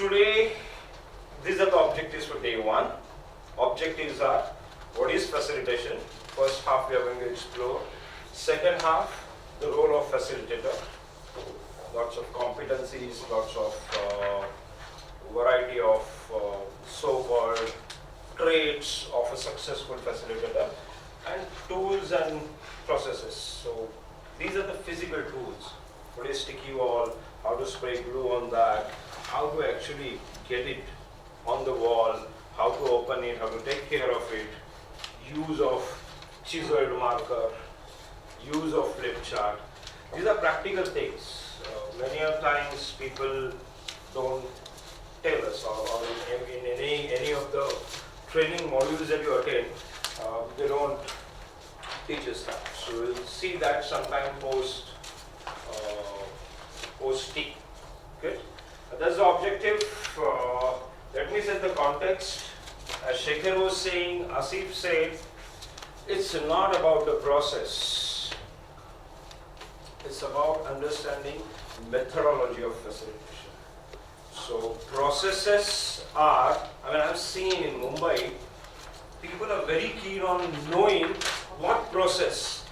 today, these are the objectives for day one. Objectives are, what is facilitation? First half we are going to explore. Second half, the role of facilitator. Lots of competencies, lots of variety of so-called traits of a successful facilitator, and tools and processes. So these are the physical tools. What is sticky wall, how to spray glue on that, how to actually get it on the wall, how to open it, how to take care of it, use of chiseled marker, use of flip chart. These are practical things. Many of times people don't tell us, or in any of the training modules that you attend, they don't teach us that. So we'll see that sometime post T. Good. That's the objective. Let me set the context. As Shekhar was saying, Asif said, it's not about the process. It's about understanding methodology of facilitation. So processes are, I've seen in Mumbai, people are very keen on knowing what process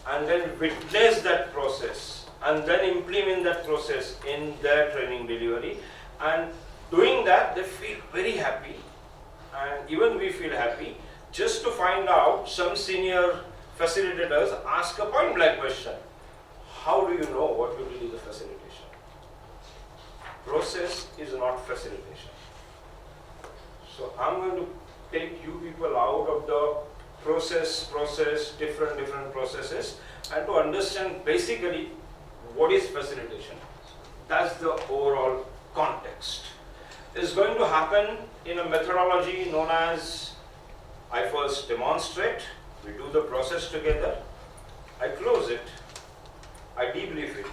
and then witness that process and then implement that process in their training delivery, and doing that they feel very happy, and even we feel happy just to find out. Some senior facilitators ask a point blank question: how do you know what will be the facilitation? Process is not facilitation. So I'm going to take you people out of the process, different processes, and to understand basically what is facilitation. That's the overall context. It's going to happen in a methodology known as, I first demonstrate, we do the process together, I close it, I debrief it,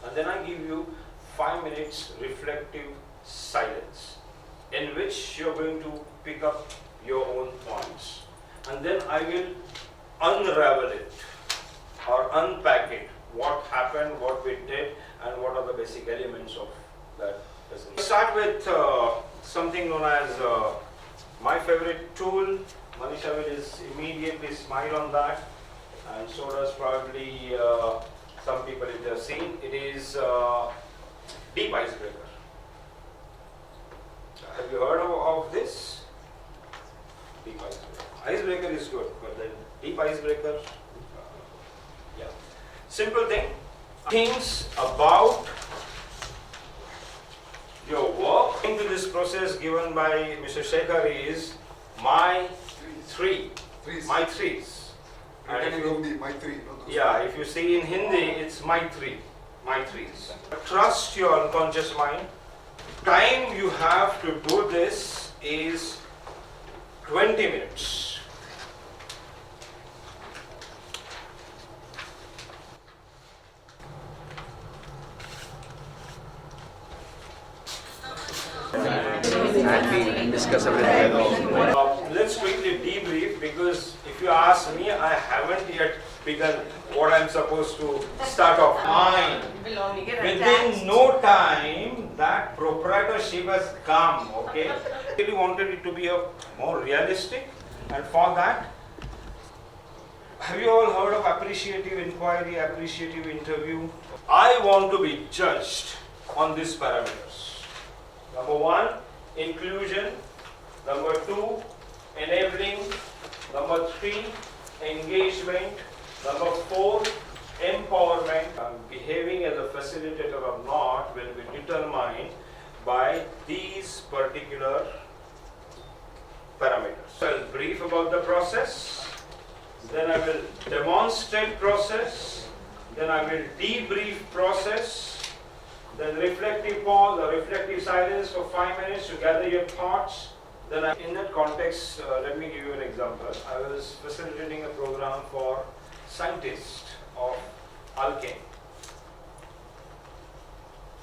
and then I give you 5 minutes reflective silence in which you're going to pick up your own points, and then I will unravel it or unpack it, what happened, what we did, and what are the basic elements of that. Let's start with something known as my favorite tool. Manisha will immediately smile on that, and so does probably some people if they have seen. It is deep icebreaker. Have you heard of this? Deep icebreaker. Icebreaker is good, but then deep icebreaker, yeah. Simple thing. Things about your work into this process given by Mr. Shekhar is my three. My threes. And if you see in Hindi, it's my threes. Trust your unconscious mind. Time you have to do this is 20 minutes. And we discuss everything. Let's quickly debrief, because if you ask me, I haven't yet begun what I'm supposed to start off. Mine. Within no time, that proprietorship has come, okay? I really wanted it to be a more realistic, and for that, have you all heard of appreciative inquiry, appreciative interview? I want to be judged on these parameters. Number 1, inclusion. Number 2, enabling. Number 3, engagement. Number 4, empowerment. Behaving as a facilitator or not will be determined by these particular parameters. So I'll brief about the process, then I will demonstrate process, then I will debrief process, then reflective pause or reflective silence for 5 minutes to gather your thoughts. Then in that context, let me give you an example. I was facilitating a program for scientists of alkane.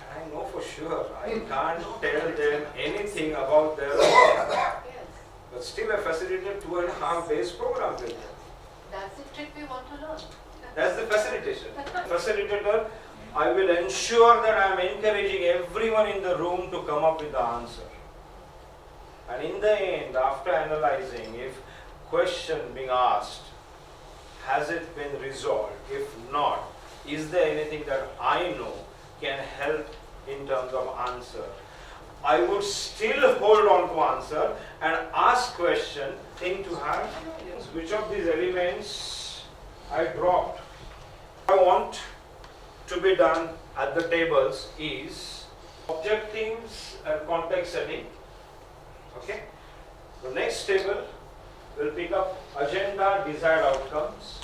And I know for sure I can't tell them anything about their work. But still I facilitated 2.5 days program with them. That's the trick we want to learn. That's the facilitation. Facilitator I will ensure that I am encouraging everyone in the room to come up with the answer. And in the end, after analyzing, if question being asked, has it been resolved? If not, is there anything that I know can help in terms of answer? I would still hold on to answer and ask question, think to have which of these elements I dropped. I want to be done at the tables is objectives and context setting. Okay. The next table will pick up agenda, desired outcomes.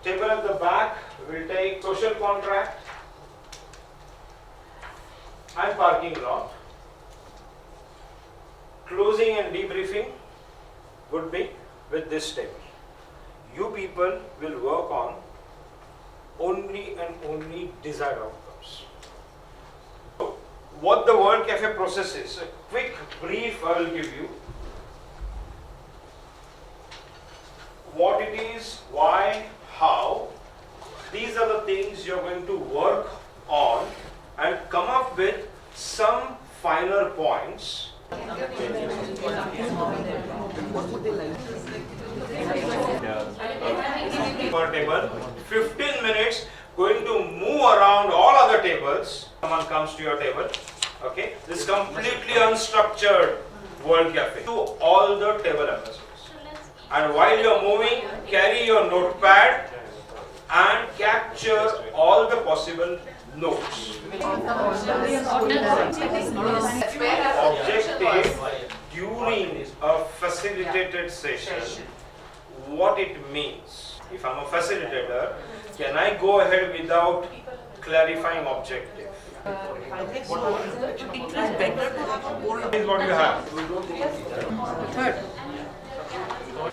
Table at the back will take social contract and parking lot. Closing and debriefing would be with this table. You people will work on only and only desired outcomes. So, what the World Cafe process is, a quick brief I will give you. What it is, why, how. These are the things you're going to work on and come up with some finer points. Per table, 15 minutes going to move around all other tables. Someone comes to your table. Okay, this is completely unstructured World Cafe. To all the table ambassadors. And while you're moving, carry your notepad and capture all the possible notes. Objective during a facilitated session, what it means. If I'm a facilitator, can I go ahead without clarifying objective? It is better to have a board. This is what you have. Third.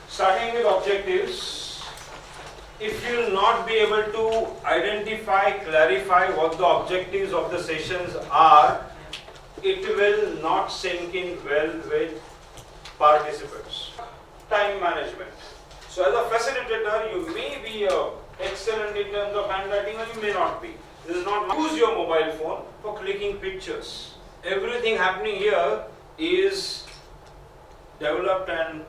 Starting with objectives, if you will not be able to identify, clarify what the objectives of the sessions are, it will not sink in well with participants. Time management. So as a facilitator, you may be excellent in terms of handwriting or you may not be. This is not use your mobile phone for clicking pictures. Everything happening here is developed and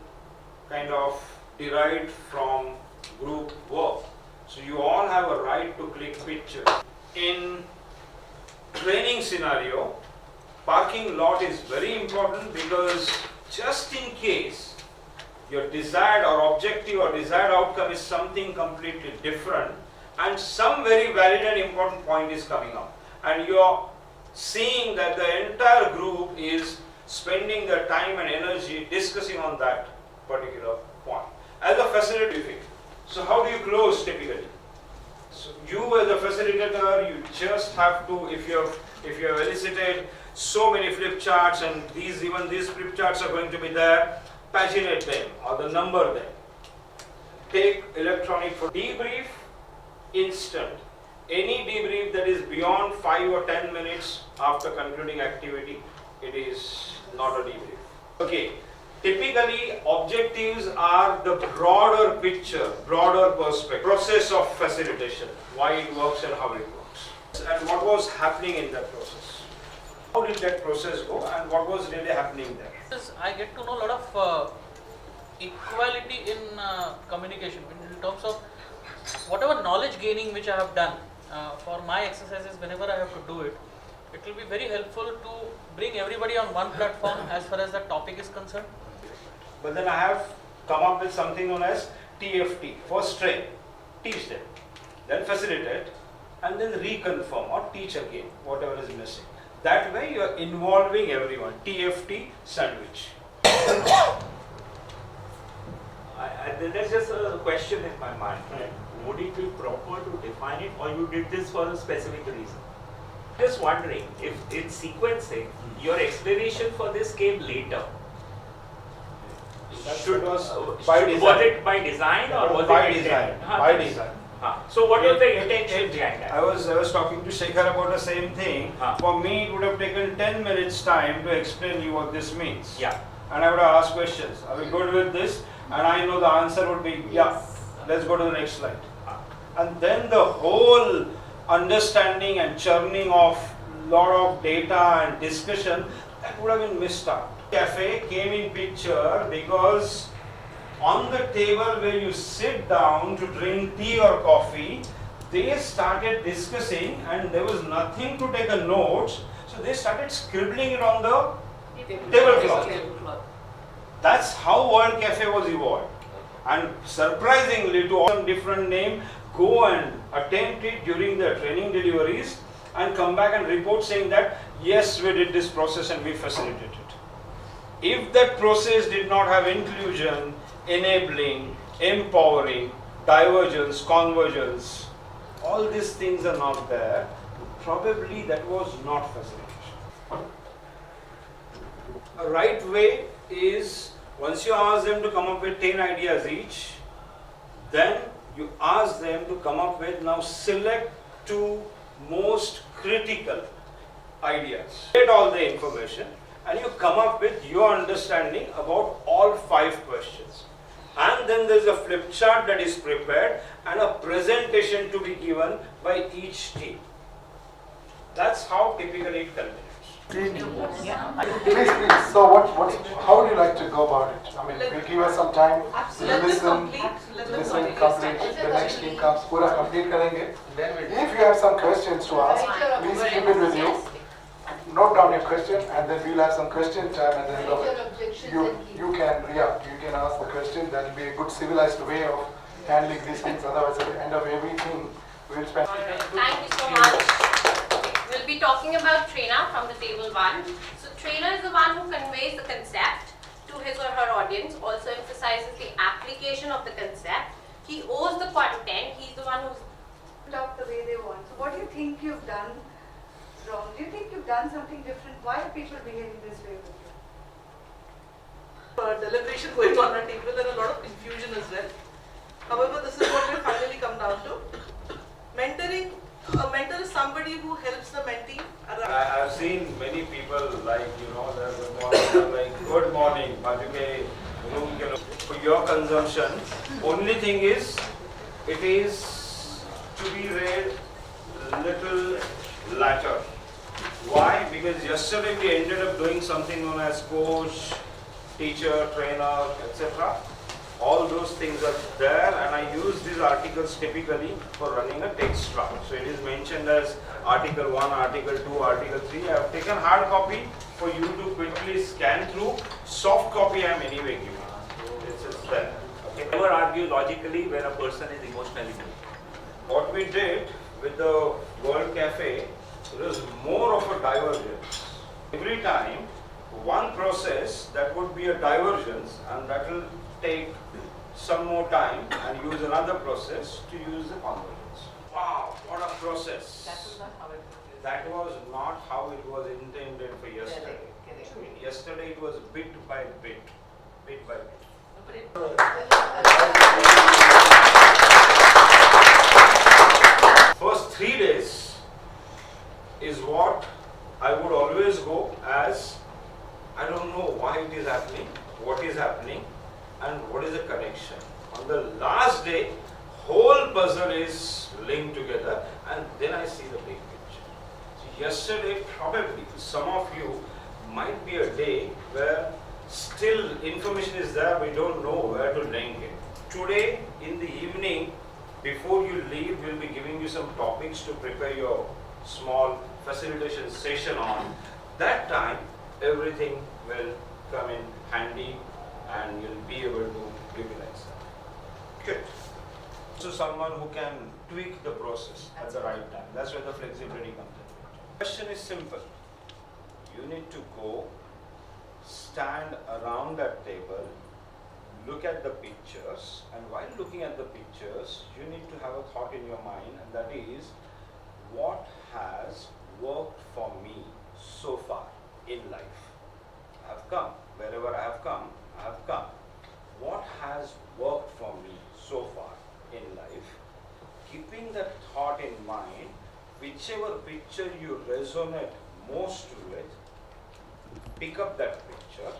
kind of derived from group work. So you all have a right to click pictures. In training scenario, parking lot is very important because just in case your desired or objective or desired outcome is something completely different and some very valid and important point is coming up and you are seeing that the entire group is spending their time and energy discussing on that particular point. As a facilitator, so how do you close typically? So you as a facilitator, you just have to, if you have elicited so many flip charts and even these flip charts are going to be there, paginate them or the number them. Take electronic for debrief, instant. Any debrief that is beyond 5 or 10 minutes after concluding activity, it is not a debrief. Okay. Typically, objectives are the broader picture, broader perspective, process of facilitation, why it works and how it works, and what was happening in that process. How did that process go and what was really happening there? I get to know a lot of equality in communication in terms of whatever knowledge gaining which I have done for my exercises whenever I have to do it. It will be very helpful to bring everybody on one platform as far as the topic is concerned. But then I have come up with something known as TFT, first train, teach them, then facilitate, and then reconfirm or teach again, whatever is missing. That way you are involving everyone, TFT sandwich. There's just a question in my mind. Would it be proper to define it or you did this for a specific reason? Just wondering if in sequencing, your explanation for this came later. Was it by design or was by it design? intended? By design. So what was the intention behind that? I was talking to Shekhar about the same thing. For me, it would have taken 10 minutes time to explain you what this means. Yeah. And I would have asked questions. Are we good with this? And I know the answer would be, yeah, let's go to the next slide. And then the whole understanding and churning of lot of data and discussion, that would have been missed out. Cafe came in picture because on the table where you sit down to drink tea or coffee, they started discussing and there was nothing to take a note, so they started scribbling it on the tablecloth. That's how World Cafe was evolved. And surprisingly, to some different name, go and attempt it during the training deliveries and come back and report saying that yes, we did this process and we facilitated it. If that process did not have inclusion, enabling, empowering, divergence, convergence, all these things are not there, probably that was not facilitation. A right way is, once you ask them to come up with 10 ideas each, then you ask them to come up with, now select 2 most critical ideas. Get all the information and you come up with your understanding about all 5 questions. And then there is a flip chart that is prepared and a presentation to be given by each team. That's how typically it continues. Please. So how would you like to go about it? I mean, we'll give us some time. Listen, complete. The next team comes. Pura complete karenge. If you have some questions to ask, please keep it with you. Note down your question, and then we'll have some question time at the end of it. You can ask the question. That will be a good civilized way of handling these things. Otherwise, at the end of everything, we'll spend. Thank you so much. We'll be talking about trainer from the table 1. So trainer is the one who conveys the concept to his or her audience, also emphasizes the application of the concept. He owes the content. He's the one who's talk the way they want. So what do you think you've done wrong? Do you think you've done something different? Why are people behaving this way with you? Deliberation going on our table, there are a lot of confusion as well. However, this is what we finally come down to. Mentoring, a mentor is somebody who helps the mentee. I've seen many people like, they're like, good morning, for your consumption. Only thing is, it is to be read little later. Why? Because yesterday we ended up doing something known as coach, teacher, trainer, etc. All those things are there, and I use these articles typically for running a text chart. So it is mentioned as article 1, article 2, article 3. I have taken hard copy for you to quickly scan through. Soft copy I am anyway giving. It's there. Okay. Never argue logically when a person is emotionally moved. What we did with the World Cafe, it was more of a divergence. Every time, one process that would be a divergence, and that will take some more time and use another process to use the convergence. Wow, what a process. That was not how it was. That was not how it was intended for yesterday. Correct. Yesterday it was bit by bit, bit by bit. First 3 days is what I would always go as, I don't know why it is happening, what is happening, and what is the connection. On the last day, whole puzzle is linked together, and then I see the big picture. So yesterday, probably, some of you might be a day where still information is there, we don't know where to link it. Today, in the evening, before you leave, we'll be giving you some topics to prepare your small facilitation session on. That time, everything will come in handy and you'll be able to utilize that. Good. So someone who can tweak the process at the right time. That's where the flexibility comes in. The question is simple. You need to go, stand around that table, look at the pictures, and while looking at the pictures, you need to have a thought in your mind, and that is, what has worked for me so far in life? I have come, wherever I have come, I have come. What has worked for me so far in life? Keeping that thought in mind, whichever picture you resonate most with, pick up that picture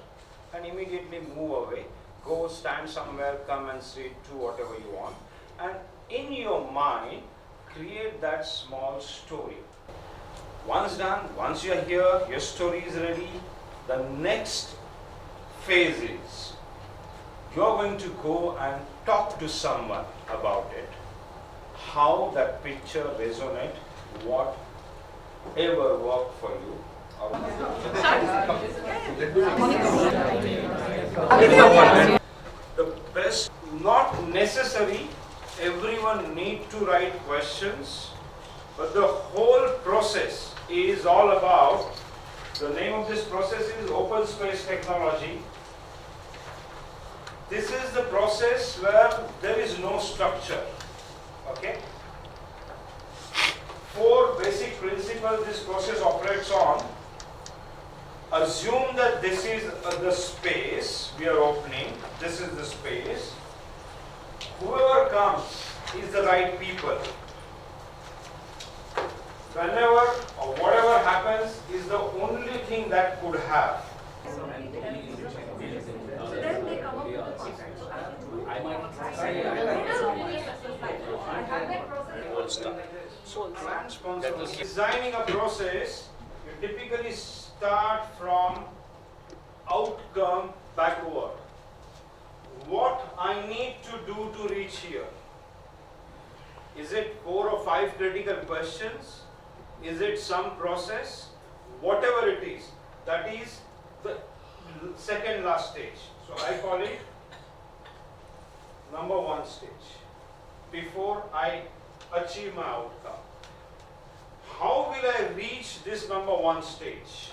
and immediately move away. Go stand somewhere, come and sit, do whatever you want. And in your mind, create that small story. Once done, once you are here, your story is ready, the next phase is you are going to go and talk to someone about it, how that picture resonates, whatever worked for you. The best, not necessary, everyone need to write questions, but the whole process is all about, the name of this process is open space technology. This is the process where there is no structure, okay? 4 basic principles this process operates on. Assume that this is the space we are opening, this is the space. Whoever comes is the right people. Whenever or whatever happens is the only thing that could have. So then they come up with a concept. So I have that process. So designing a process, you typically start from outcome backward. What I need to do to reach here? Is it 4 or 5 critical questions? Is it some process? Whatever it is, that is the second last stage. So I call it number 1 stage. Before I achieve my outcome. How will I reach this number 1 stage?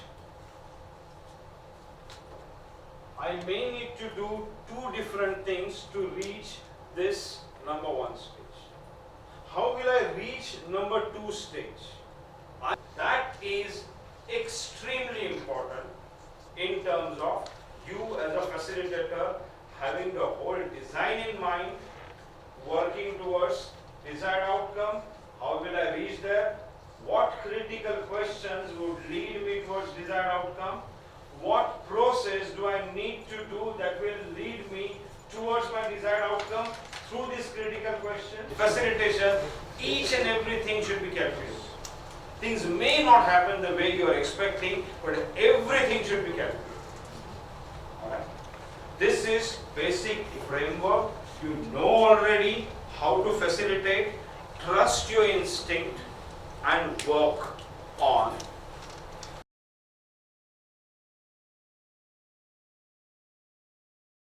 I may need to do 2 different things to reach this number 1 stage. How will I reach number 2 stage? That is extremely important in terms of you as a facilitator having the whole design in mind, working towards desired outcome. How will I reach there? What critical questions would lead me towards desired outcome? What process do I need to do that will lead me towards my desired outcome through this critical question? Facilitation, each and everything should be calculated. Things may not happen the way you are expecting, but everything should be calculated. Alright? This is basic framework. You know already how to facilitate. Trust your instinct and work on